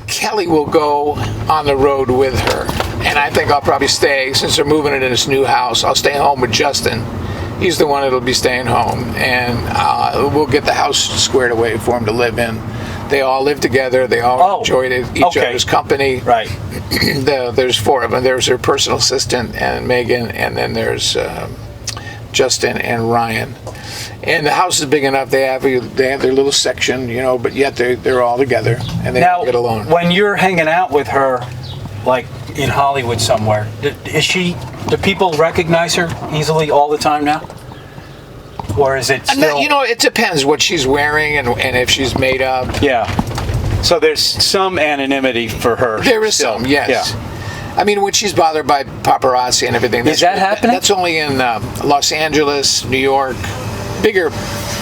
Kelly will go on the road with her, and I think I'll probably stay, since they're moving into this new house, I'll stay home with Justin. He's the one that'll be staying home, and we'll get the house squared away for him to live in. They all live together. They all enjoyed each other's company. Right. There's 4 of them. There's her personal assistant and Megan, and then there's Justin and Ryan. And the house is big enough. They have their little section, but yet they're all together and they all get along. When you're hanging out with her, like in Hollywood somewhere, do people recognize her easily all the time now? Or is it still... it depends what she's wearing and if she's made up. Yeah. So there's some anonymity for her. There is still. some, yes. Yeah. I mean, when she's bothered by paparazzi and everything. Is that happening? That's only in Los Angeles, New York, bigger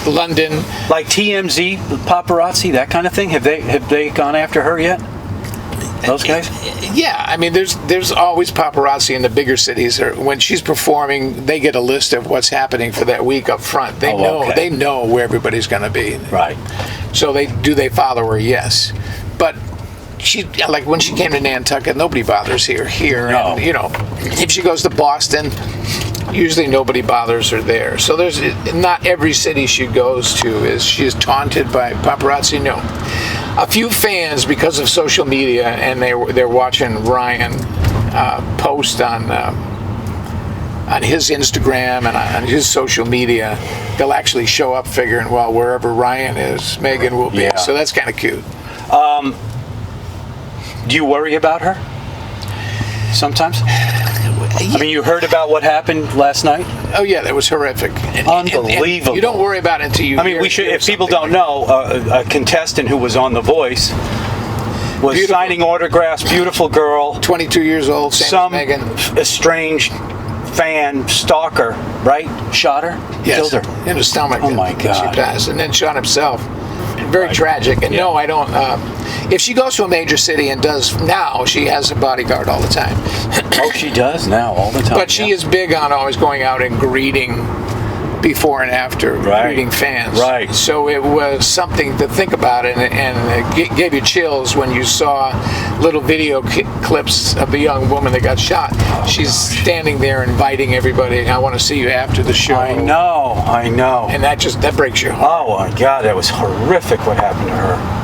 London. Like TMZ, paparazzi, that kind of thing? Have they gone after her yet? Those guys? Yeah, I mean, there's always paparazzi in the bigger cities. When she's performing, they get a list of what's happening for that week up front. They know where everybody's going to be. Right. So they follow her? Yes, but she, like when she came to Nantucket, nobody bothers her here. No. And, if she goes to Boston, usually nobody bothers her there. So there's not every city she goes to she's taunted by paparazzi. No. A few fans, because of social media, and they're watching Ryan post on his Instagram and on his social media, they'll actually show up figuring, well, wherever Ryan is, Megan will be. Yeah. So that's kind of cute. Do you worry about her sometimes? I mean, you heard about what happened last night? Oh, yeah, that was horrific. Unbelievable. And you don't worry about it until you we should. If people don't know, a contestant who was on The Voice was signing autographs, beautiful girl. 22 years old, same as Megan. Estranged fan, stalker, right? Shot her? Yes, killed her. in the stomach. Oh, my God. She passed, and then shot himself. Very tragic. And no, I don't. If she goes to a major city and does now, she has a bodyguard all the time. Oh, she does now all the time. But she is big on always going out and greeting before and after, greeting fans. Right. So it was something to think about, and it gave you chills when you saw little video clips of the young woman that got shot. She's standing there inviting everybody. I want to see you after the show. I know. And that breaks your heart. Oh my God, that was horrific what happened to her.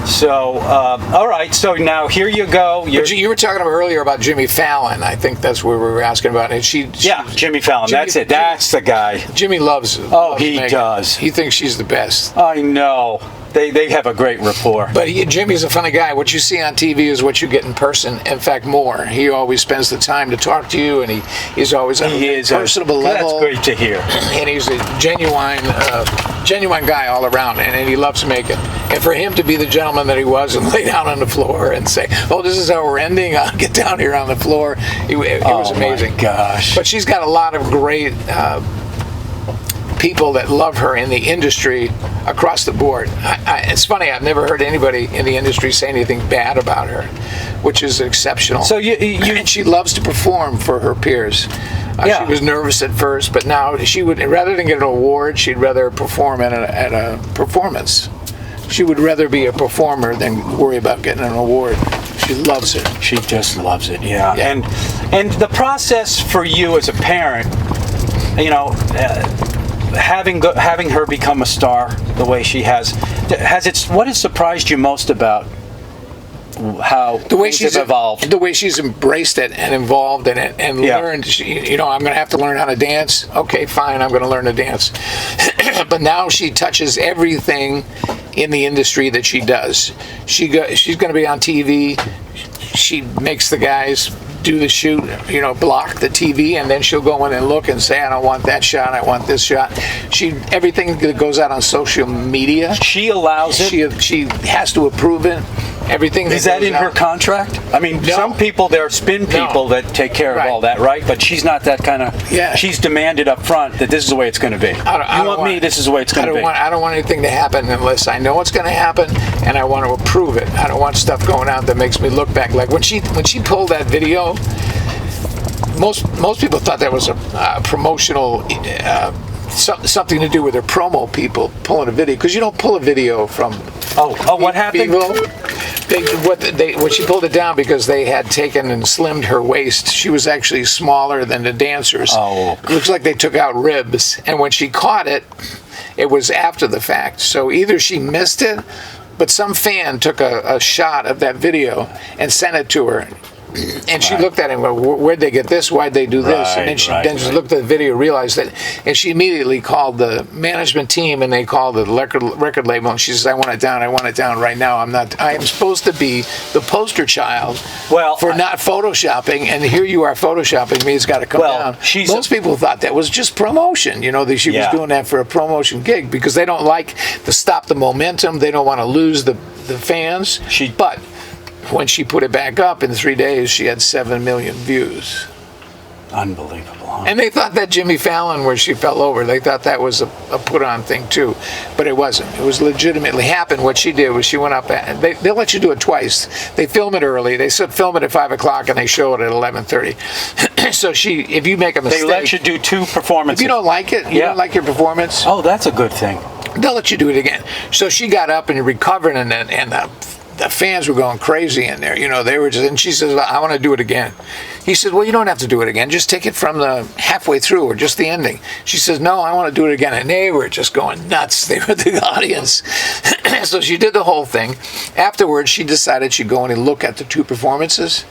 So, all right. So now here you go. You were talking earlier about Jimmy Fallon. I think that's what we were asking about. And Jimmy Fallon. That's it. That's the guy. Jimmy loves. Oh, he Megan. does. He thinks she's the best. I know. They have a great rapport. But Jimmy's a funny guy. What you see on TV is what you get in person. In fact, more. He always spends the time to talk to you, and he's always on a personable level. That's great to hear. And he's a genuine guy all around, and he loves Megan. And for him to be the gentleman that he was and lay down on the floor and say, "Oh, this is how we're ending. I'll get down here on the floor." It was amazing. My gosh! But she's got a lot of great people that love her in the industry across the board. It's funny, I've never heard anybody in the industry say anything bad about her, which is exceptional. So and she loves to perform for her peers. She was nervous at first, but now she would, rather than get an award, she'd rather perform at a performance. She would rather be a performer than worry about getting an award. She loves it. She just loves it, yeah. And the process for you as a parent, having her become a star the way she has what has surprised you most about how the way she's evolved? The way she's embraced it and involved in it and learned. I'm going to have to learn how to dance. Okay, fine, I'm going to learn to dance. But now she touches everything in the industry that she does. She's going to be on TV. She makes the guys do the shoot, block the TV, and then she'll go in and look and say, I don't want that shot, I want this shot. Everything that goes out on social media, she allows it. She has to approve it. Everything is that in her contract? I mean, some people, there are spin people that take care of all that, right? But she's not that kind of. Yeah. She's demanded up front that this is the way it's going to be. You want me? This is the way it's going to be. I don't want anything to happen unless I know what's going to happen, and I want to approve it. I don't want stuff going out that makes me look back. Like when she pulled that video, most people thought that was a promotional. Something to do with their promo people pulling a video, because you don't pull a video from what happened? People. When she pulled it down because they had taken and slimmed her waist, she was actually smaller than the dancers. Oh. Looks like they took out ribs. And when she caught it, it was after the fact. So either she missed it, but some fan took a shot of that video and sent it to her. And she looked at it and went, where'd they get this? Why'd they do this? And then she looked at the video, realized that, and she immediately called the management team and they called the record label, and she says, I want it down right now. I am supposed to be the poster child for not photoshopping, and here you are photoshopping me. It's got to come down. Most people thought that was just promotion, that she was doing that for a promotion gig because they don't like to stop the momentum. They don't want to lose the fans. But when she put it back up in 3 days, she had 7 million views. Unbelievable, huh? And they thought that Jimmy Fallon, where she fell over, they thought that was a put-on thing too. But it wasn't. It was legitimately happened. What she did was she went up, and they let you do it twice. They film it early. They said film it at 5 o'clock, and they show it at 11:30. So if you make a mistake... They let you do 2 performances. If you don't like it, you don't like your performance... Oh, that's a good thing. They'll let you do it again. So she got up and recovered, and the fans were going crazy in there. They were just, and she says, I want to do it again. He said, well, you don't have to do it again. Just take it from the halfway through or just the ending. She says, no, I want to do it again. And they were just going nuts. They were the audience. So she did the whole thing. Afterwards, she decided she'd go in and look at the 2 performances.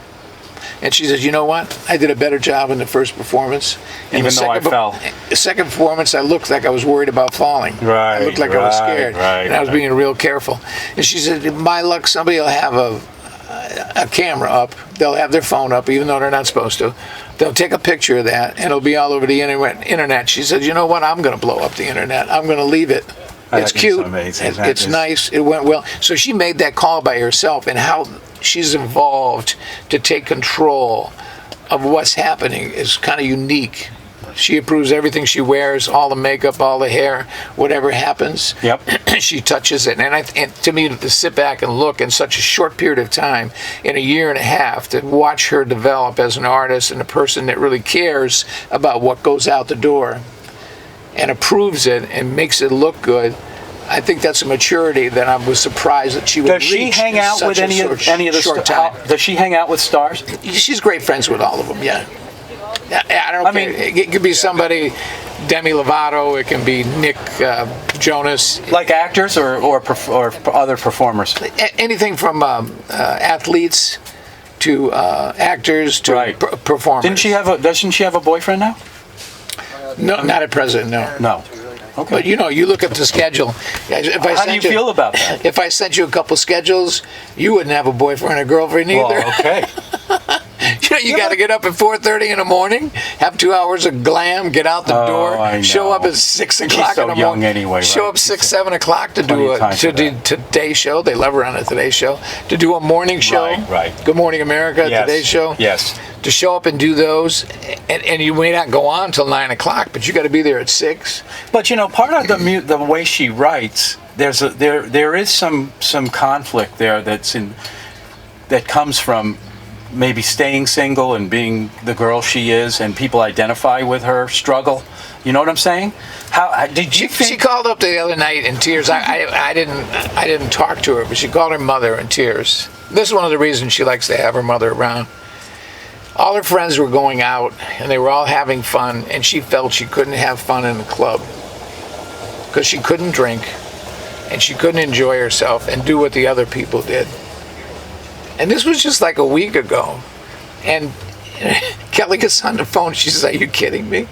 And she says, you know what? I did a better job in the first performance. Even though I fell. The second performance, I looked like I was worried about falling. Right. I looked like I was scared. And I was being real careful. And she said, my luck, somebody will have a camera up. They'll have their phone up, even though they're not supposed to. They'll take a picture of that, and it'll be all over the internet. She said, you know what? I'm going to blow up the internet. I'm going to leave it. It's cute. It's nice. It went well. So she made that call by herself, and how she's involved to take control of what's happening is kind of unique. She approves everything she wears, all the makeup, all the hair, whatever happens. Yep. She touches it. And to me, to sit back and look in such a short period of time, in a year and a half, to watch her develop as an artist and a person that really cares about what goes out the door and approves it and makes it look good, I think that's a maturity that I was surprised that she would reach. Does she hang out with any of the stars? Does she hang out with stars? She's great friends with all of them, yeah. I don't care. It could be somebody, Demi Lovato, it can be Nick Jonas. Like actors or other performers? Anything from athletes to actors to performers. Doesn't she have a boyfriend now? No, not at present, no. No. Okay. But you look at the schedule. How do you feel about that? If I sent you a couple schedules, you wouldn't have a boyfriend or girlfriend either. Well, okay. You got to get up at 4:30 in the morning, have 2 hours of glam, get out the door, show up at 6 o'clock in the morning. Young anyway. Show up 6, 7 o'clock to do the Today Show. They love her on the Today Show. To do a morning show. Right. Good Morning America, Today Show. Yes. To show up and do those, and you may not go on until 9 o'clock, but you got to be there at 6. But part of the way she writes, there is some conflict there that comes from maybe staying single and being the girl she is, and people identify with her struggle. You know what I'm saying? How did you? She called up the other night in tears. I didn't talk to her, but she called her mother in tears. This is one of the reasons she likes to have her mother around. All her friends were going out, and they were all having fun, and she felt she couldn't have fun in the club because she couldn't drink, and she couldn't enjoy herself and do what the other people did. And this was just like a week ago. And Kelly gets on the phone. She says, are you kidding me?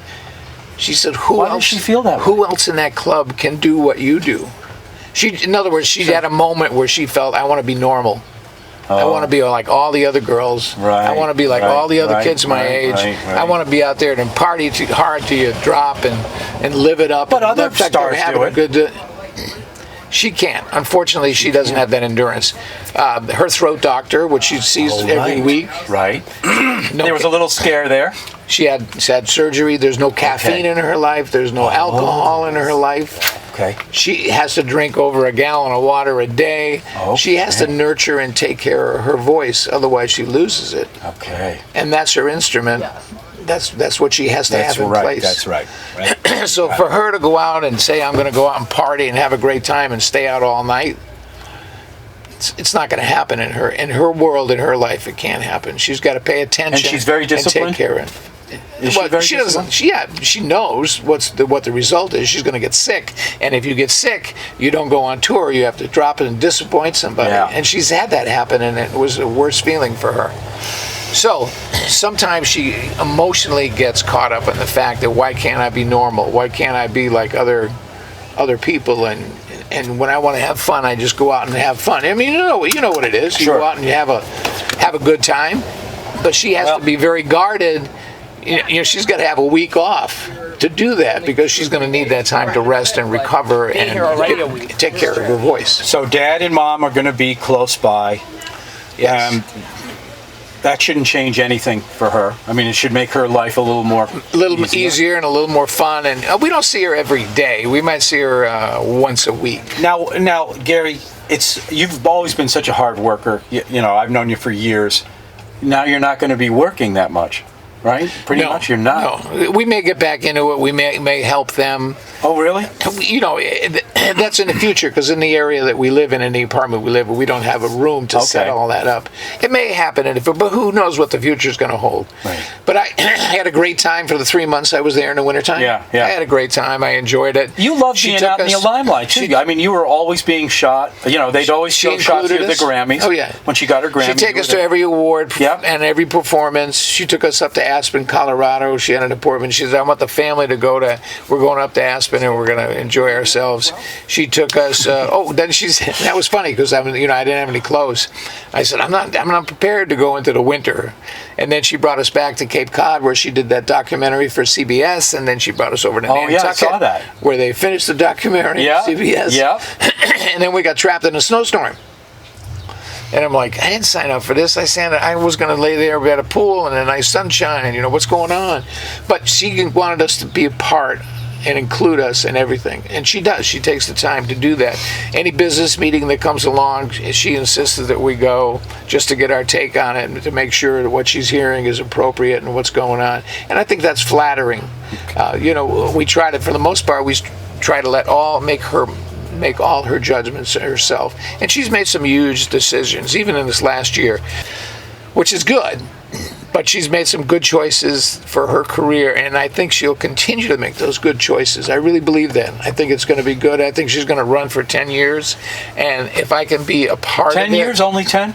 She said, Why does she feel that way? Who else in that club can do what you do? In other words, she had a moment where she felt, I want to be normal. I want to be like all the other girls. Right, I want to be like all the other kids my age. I want to be out there and party hard till you drop and live it up. But other stars do it. She can't. Unfortunately, she doesn't have that endurance. Her throat doctor, which she sees every week. Right. There was a little scare there. She had surgery. There's no caffeine in her life. There's no alcohol in her life. Okay. She has to drink over a gallon of water a day. Okay. She has to nurture and take care of her voice, otherwise she loses it. Okay. And that's her instrument. That's what she has to have in place. That's right. So for her to go out and say, I'm going to go out and party and have a great time and stay out all night, it's not going to happen in her world, in her life. It can't happen. She's got to pay attention. And she's very disciplined? And take care of it. Is she very doesn't. She knows what the result is. She's going to get sick, and if you get sick, you don't go on tour. You have to drop it and disappoint somebody. Yeah. And she's had that happen, and it was the worst feeling for her. So sometimes she emotionally gets caught up in the fact that why can't I be normal? Why can't I be like other people? And when I want to have fun, I just go out and have fun. I mean, you know what it is. You Sure. go out and you have a good time, but she has to be very guarded. She's got to have a week off to do that because she's going to need that time to rest and recover and take care of her voice. So Dad and Mom are going to be close by. Yes. That shouldn't change anything for her. I mean, it should make her life a little more easier and a little more fun. And we don't see her every day. We might see her once a week. Now, Gary, you've always been such a hard worker. I've known you for years. Now you're not going to be working that much, right? Pretty much, you're not. No, we may get back into it. We may help them. Oh, really? That's in the future because in the area that we live in the apartment we live in, we don't have a room to set all that up. It may happen, but who knows what the future is going to hold. Right. But I had a great time for the 3 months I was there in the wintertime. Yeah. I had a great time. I enjoyed it. You loved being out in the limelight, too. I mean, you were always being shot. They'd always show shots of you at the Grammys. Oh, yeah. When she got her Grammy. She'd take us to every award and every performance. She took us up to Aspen, Colorado. She had an appointment. She said, I want the family to go to, we're going up to Aspen and we're going to enjoy ourselves. She took us, then she said, that was funny because I didn't have any clothes. I said, I'm not prepared to go into the winter. And then she brought us back to Cape Cod where she did that documentary for CBS, and then she brought us over to Nantucket I saw that. where they finished the documentary for CBS. Yeah. And then we got trapped in a snowstorm. And I'm like, I didn't sign up for this. I was going to lay there. We had a pool and a nice sunshine. What's going on? But she wanted us to be a part and include us in everything. And she does. She takes the time to do that. Any business meeting that comes along, she insisted that we go just to get our take on it and to make sure that what she's hearing is appropriate and what's going on. And I think that's flattering. We try to, for the most part, we try to make all her judgments herself. And she's made some huge decisions, even in this last year, which is good. But she's made some good choices for her career, and I think she'll continue to make those good choices. I really believe that. I think it's going to be good. I think she's going to run for 10 years, and if I can be a part of it... 10 years? Only 10?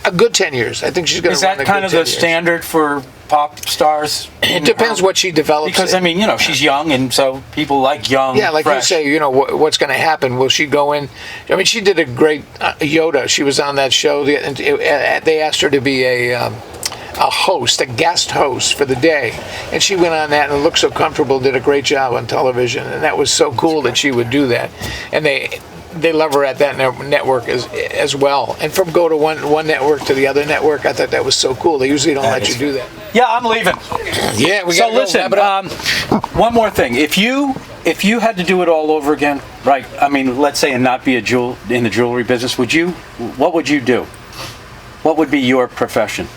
A good 10 years. I think she's going to run a good 10 years. Is that kind of the standard for pop stars? It depends what she develops. Because, she's young, and so people like young, like fresh. you say, what's going to happen? Will she go in? I mean, she did a great Yoda. She was on that show. They asked her to be a guest host for the day, and she went on that and looked so comfortable, did a great job on television, and that was so cool that she would do that. And they love her at that network as well. And from go to one network to the other network, I thought that was so cool. They usually don't let you do that. Yeah, I'm leaving. Yeah, we got to listen. One more thing. If you had to do it all over again, right? I mean, let's say and not be in the jewelry business, what would you do? What would be your profession?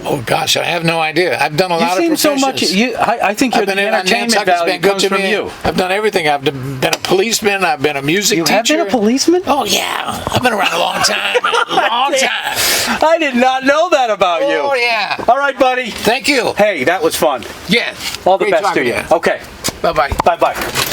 Oh gosh, I have no idea. I've done a lot of professions. So much. I think the entertainment value comes from you. I've done everything. I've been a policeman. I've been a music teacher. You have been a policeman? Oh yeah, I've been around a long time. I did not know that about you. Oh yeah. All right, buddy. Thank you. Hey, that was fun. Yeah. All the best to you. Okay. Bye bye. Bye bye.